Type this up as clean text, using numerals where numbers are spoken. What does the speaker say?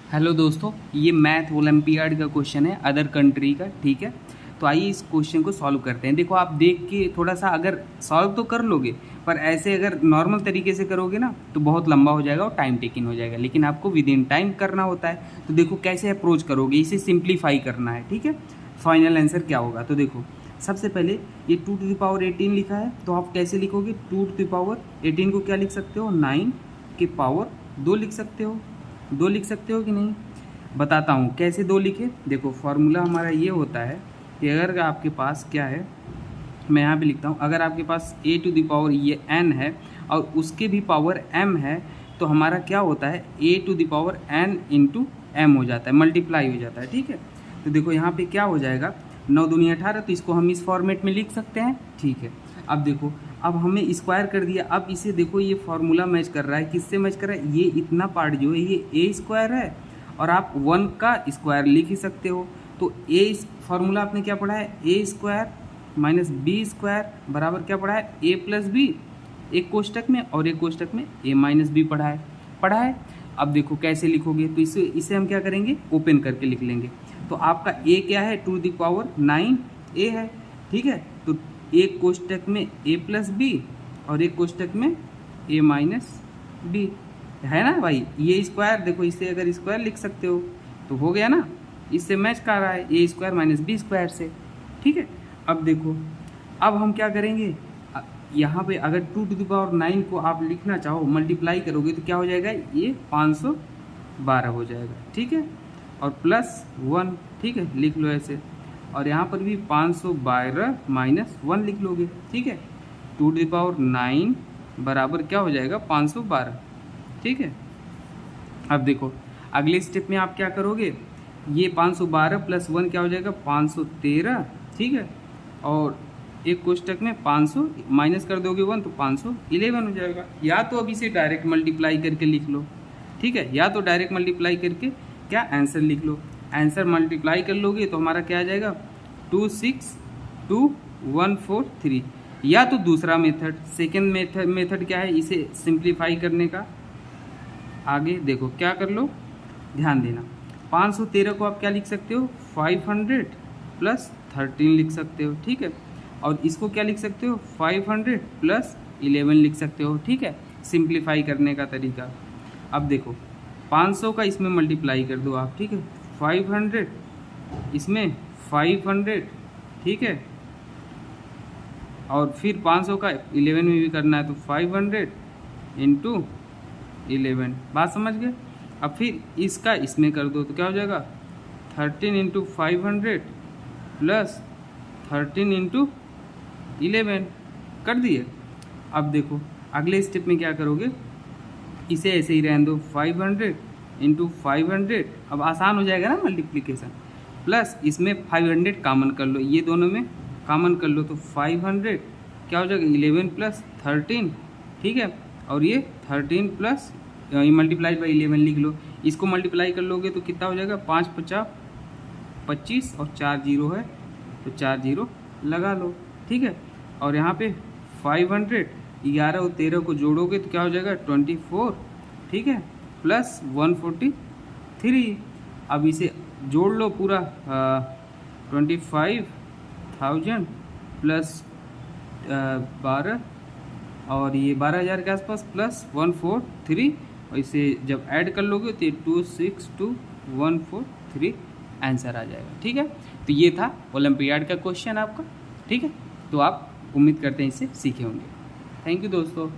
Hello दोस्तों, ये math olympiad का क्वेश्चन है अदर कंट्री का। ठीक है, तो आइए इस क्वेश्चन को सॉल्व करते हैं। देखो, आप देख के थोड़ा सा अगर सॉल्व तो कर लोगे, पर ऐसे अगर नॉर्मल तरीके से करोगे ना तो बहुत लंबा हो जाएगा और टाइम टेकिंग हो जाएगा, लेकिन आपको विद इन टाइम करना होता है। तो देखो कैसे अप्रोच करोगे, इसे सिंप्लीफाई करना है। ठीक है, फाइनल आंसर क्या होगा, तो देखो सबसे पहले ये 2⁻18 लिखा है, तो आप कैसे लिखोगे? 2⁻18 को क्या लिख सकते हो? 9 के पावर 2 लिख सकते हो। 2 लिख सकते हो कि नहीं? बताता हूँ कैसे 2 लिखे। देखो फॉर्मूला हमारा ये होता है कि अगर आपके पास क्या है, मैं यहाँ पे लिखता हूँ, अगर आपके पास a⁻ ये n है और उसके भी पावर m है, तो हमारा क्या होता है, a⁻n इंटू m हो जाता है, मल्टीप्लाई हो जाता है। ठीक है, तो देखो यहाँ पे क्या हो जाएगा, 9 दूनी 18, तो इसको हम इस फॉर्मेट में लिख सकते हैं। ठीक है, अब देखो, अब हमें स्क्वायर कर दिया। अब इसे देखो, ये फॉर्मूला मैच कर रहा है, किससे मैच कर रहा है? ये इतना पार्ट जो है ये ए स्क्वायर है, और आप 1 का स्क्वायर लिख ही सकते हो। तो ए फॉर्मूला आपने क्या पढ़ा है? ए स्क्वायर माइनस बी स्क्वायर बराबर क्या पढ़ा है? ए प्लस बी, एक कोष्टक में और एक कोष्टक में ए माइनस बी पढ़ा है। अब देखो कैसे लिखोगे, तो इसे हम क्या करेंगे, ओपन करके लिख लेंगे। तो आपका ए क्या है? 2⁹ ए है। ठीक है, तो एक कोष्टक में ए प्लस बी और एक कोष्टक में ए माइनस बी है ना भाई। ये स्क्वायर देखो, इसे अगर स्क्वायर लिख सकते हो तो हो गया ना, इससे मैच कर रहा है ए स्क्वायर माइनस बी स्क्वायर से। ठीक है, अब देखो, अब हम क्या करेंगे, यहाँ पे अगर 2⁹ को आप लिखना चाहो, मल्टीप्लाई करोगे तो क्या हो जाएगा, ये 512 हो जाएगा। ठीक है, और प्लस 1, ठीक है, लिख लो ऐसे, और यहाँ पर भी 512 माइनस 1 लिख लोगे। ठीक है, 2⁹ बराबर क्या हो जाएगा, 512। ठीक है, अब देखो अगले स्टेप में आप क्या करोगे, ये 512 प्लस 1 क्या हो जाएगा, 513। ठीक है, और एक कोष्टक में 500 माइनस कर दोगे 1 तो 511 हो जाएगा। या तो अब इसे डायरेक्ट मल्टीप्लाई करके लिख लो। ठीक है, या तो डायरेक्ट मल्टीप्लाई करके क्या आंसर लिख लो। आंसर मल्टीप्लाई कर लोगे तो हमारा क्या आ जाएगा, 262,143। या तो दूसरा मेथड, सेकेंड मेथड क्या है, इसे सिंप्लीफाई करने का। आगे देखो क्या कर लो, ध्यान देना, 513 को आप क्या लिख सकते हो, 500 प्लस 13 लिख सकते हो। ठीक है, और इसको क्या लिख सकते हो, 500 प्लस 11 लिख सकते हो। ठीक है, सिंप्लीफाई करने का तरीका। अब देखो 500 का इसमें मल्टीप्लाई कर दो आप। ठीक है, 500 इसमें 500, ठीक है, और फिर 500 का 11 में भी करना है, तो 500 इंटू 11। बात समझ गए? अब फिर इसका इसमें कर दो तो क्या हो जाएगा, 13 इंटू 500 प्लस 13 इंटू 11 कर दिए। अब देखो अगले स्टेप में क्या करोगे, इसे ऐसे ही रहने दो, 500 इंटू 500, अब आसान हो जाएगा ना मल्टीप्लिकेशन, प्लस इसमें 500 कॉमन कर लो, ये दोनों में कॉमन कर लो, तो 500 क्या हो जाएगा, 11 प्लस 13। ठीक है, और ये 13 प्लस मल्टीप्लाइड बाई 11 लिख लो। इसको मल्टीप्लाई कर लोगे तो कितना हो जाएगा, 5 50 25 और 4 जीरो है, तो 4 जीरो लगा लो। ठीक है, और यहाँ पे 500 11 और 13 को जोड़ोगे तो क्या हो जाएगा, 24। ठीक है, प्लस 143। अब इसे जोड़ लो पूरा, 25,000 प्लस 12 और ये 12,000 के आसपास प्लस 143, और इसे जब ऐड कर लोगे तो ये 262,143 आंसर आ जाएगा। ठीक है, तो ये था ओलंपियाड का क्वेश्चन आपका। ठीक है, तो आप उम्मीद करते हैं इससे सीखे होंगे। थैंक यू दोस्तों।